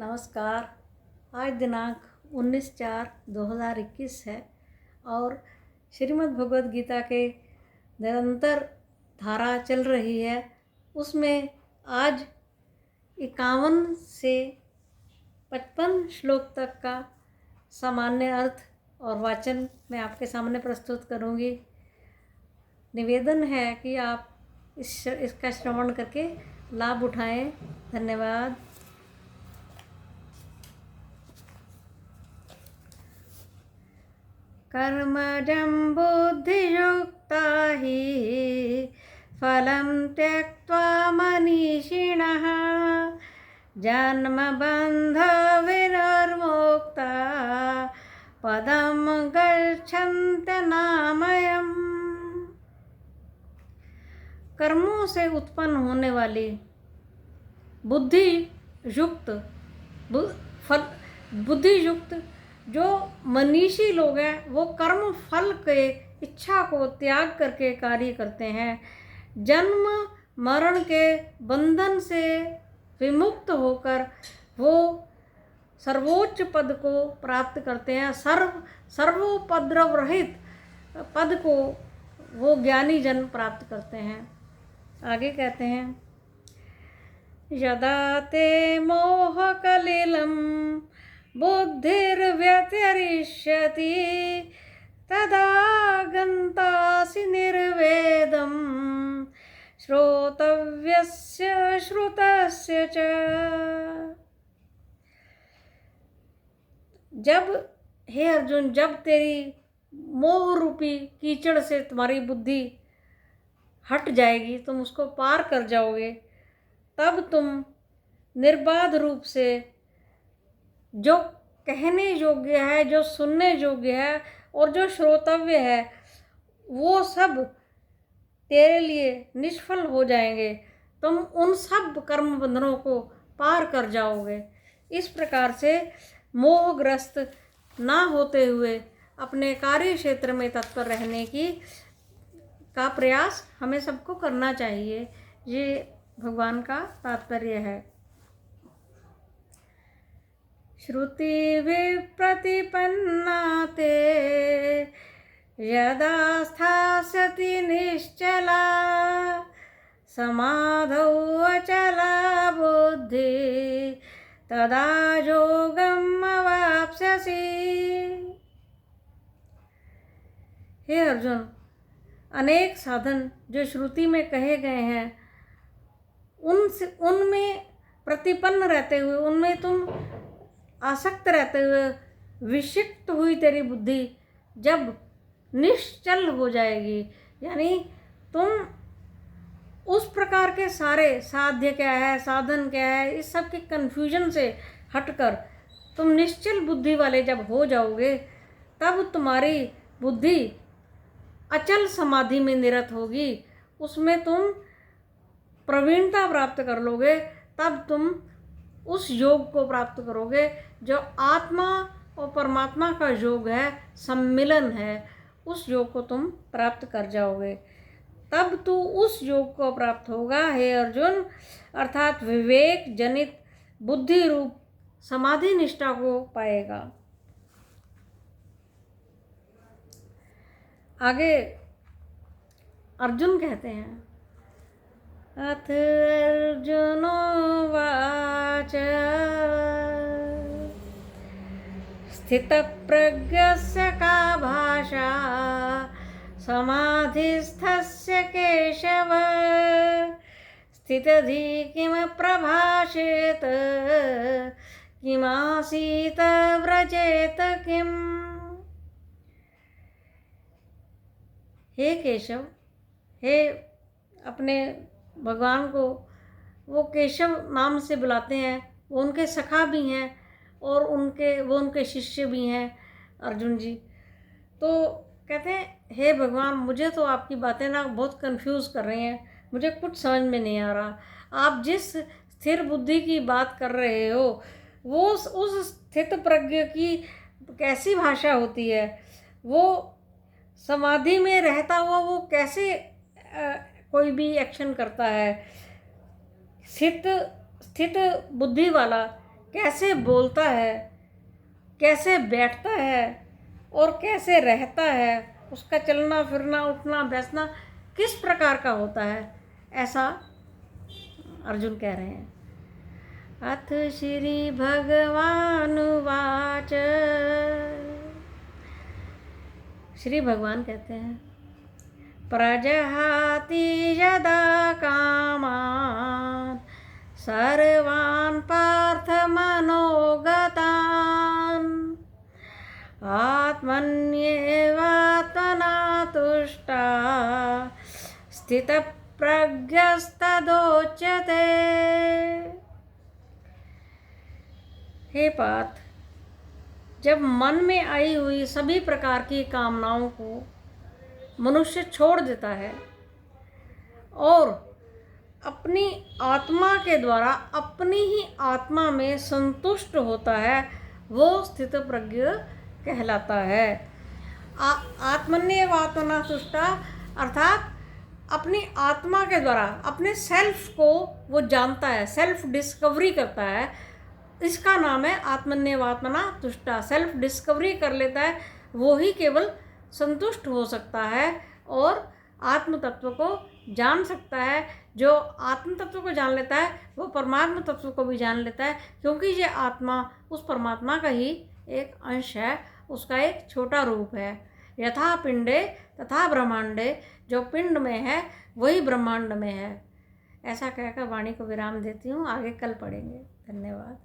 नमस्कार। आज दिनांक 19/4/2021 है और श्रीमद् भगवद गीता के निरंतर धारा चल रही है। उसमें आज 51 से 55 श्लोक तक का सामान्य अर्थ और वाचन मैं आपके सामने प्रस्तुत करूंगी। निवेदन है कि आप इसका श्रवण करके लाभ उठाएं। धन्यवाद। कर्मजं बुद्धियुक्ता हि फलं त्यक्त्वा मनीषिणः जन्मबन्धविनिर्मुक्ता पदं गच्छन्त्यनामयम्। कर्मों से उत्पन्न होने वाली बुद्धि युक्त जो मनीषी लोग हैं वो कर्म फल के इच्छा को त्याग करके कार्य करते हैं। जन्म मरण के बंधन से विमुक्त होकर वो सर्वोच्च पद को प्राप्त करते हैं। सर्वोपद्रव रहित पद को वो ज्ञानी जन प्राप्त करते हैं। आगे कहते हैं, यदा ते मोहकलिलं बुद्धिर्व्यतिरिष्यति तदा गन्तासि निर्वेदं श्रोतव्यस्य श्रुतस्य च। जब हे अर्जुन, जब तेरी मोह रूपी कीचड़ से तुम्हारी बुद्धि हट जाएगी, तुम उसको पार कर जाओगे, तब तुम निर्बाध रूप से जो कहने योग्य है, जो सुनने योग्य है और जो श्रोतव्य है, वो सब तेरे लिए निष्फल हो जाएंगे। तुम उन सब कर्म बंधनों को पार कर जाओगे। इस प्रकार से मोहग्रस्त ना होते हुए अपने कार्य क्षेत्र में तत्पर रहने का प्रयास हमें सबको करना चाहिए। ये भगवान का तात्पर्य है। श्रुति विप्रतिपन्ना ते यदा स्थास्यति निश्चला समाधौ अचला बुद्धि तदा योगम् अवाप्स्यसि। हे अर्जुन, अनेक साधन जो श्रुति में कहे गए हैं उनमें प्रतिपन्न रहते हुए, उनमें तुम आसक्त रहते हुए विक्षिप्त हुई तेरी बुद्धि जब निश्चल हो जाएगी, यानी तुम उस प्रकार के सारे साध्य क्या है, साधन क्या है, इस सब के कन्फ्यूजन से हटकर तुम निश्चल बुद्धि वाले जब हो जाओगे, तब तुम्हारी बुद्धि अचल समाधि में निरत होगी। उसमें तुम प्रवीणता प्राप्त कर लोगे। तब तुम उस योग को प्राप्त करोगे जो आत्मा और परमात्मा का योग है, सम्मिलन है। उस योग को तुम प्राप्त कर जाओगे। तब तू उस योग को प्राप्त होगा हे अर्जुन, अर्थात विवेक जनित बुद्धि रूप समाधि निष्ठा को पाएगा। आगे अर्जुन कहते हैं, अथ अर्जुनो वाच स्थितप्रज्ञस्य का भाषा समाधिस्थस्य केशव स्थितधि किम प्रभाषेत किमासीत व्रजेत किम। हे केशव, हे अपने भगवान को वो केशव नाम से बुलाते हैं। वो उनके सखा भी हैं और वो उनके शिष्य भी हैं, अर्जुन जी। तो कहते हैं, हे भगवान, मुझे तो आपकी बातें ना बहुत कंफ्यूज कर रही हैं, मुझे कुछ समझ में नहीं आ रहा। आप जिस स्थिर बुद्धि की बात कर रहे हो वो उस स्थित प्रज्ञ की कैसी भाषा होती है? वो समाधि में रहता हुआ वो कैसे कोई भी एक्शन करता है? स्थित बुद्धि वाला कैसे बोलता है, कैसे बैठता है और कैसे रहता है, उसका चलना फिरना उठना बैठना किस प्रकार का होता है, ऐसा अर्जुन कह रहे हैं। अथ श्री भगवान वाच, श्री भगवान कहते हैं, प्रजहाति यदा कामान् सर्वान् पार्थ मनोगतान् आत्मन्येवात्मना तुष्टा स्थितप्रज्ञस्तदोच्यते। हे पार्थ, जब मन में आई हुई सभी प्रकार की कामनाओं को मनुष्य छोड़ देता है और अपनी आत्मा के द्वारा अपनी ही आत्मा में संतुष्ट होता है, वो स्थित प्रज्ञ कहलाता है। आत्मन्येवात्मना तुष्टा अर्थात अपनी आत्मा के द्वारा अपने सेल्फ को वो जानता है, सेल्फ डिस्कवरी करता है, इसका नाम है आत्मन्येवात्मना तुष्टा। सेल्फ डिस्कवरी कर लेता है, वो ही केवल संतुष्ट हो सकता है और आत्म तत्व को जान सकता है। जो आत्म तत्व को जान लेता है वो परमात्मा तत्व को भी जान लेता है, क्योंकि ये आत्मा उस परमात्मा का ही एक अंश है, उसका एक छोटा रूप है। यथा पिंडे तथा ब्रह्मांडे, जो पिंड में है वही ब्रह्मांड में है। ऐसा कहकर वाणी को विराम देती हूँ, आगे कल पढ़ेंगे। धन्यवाद।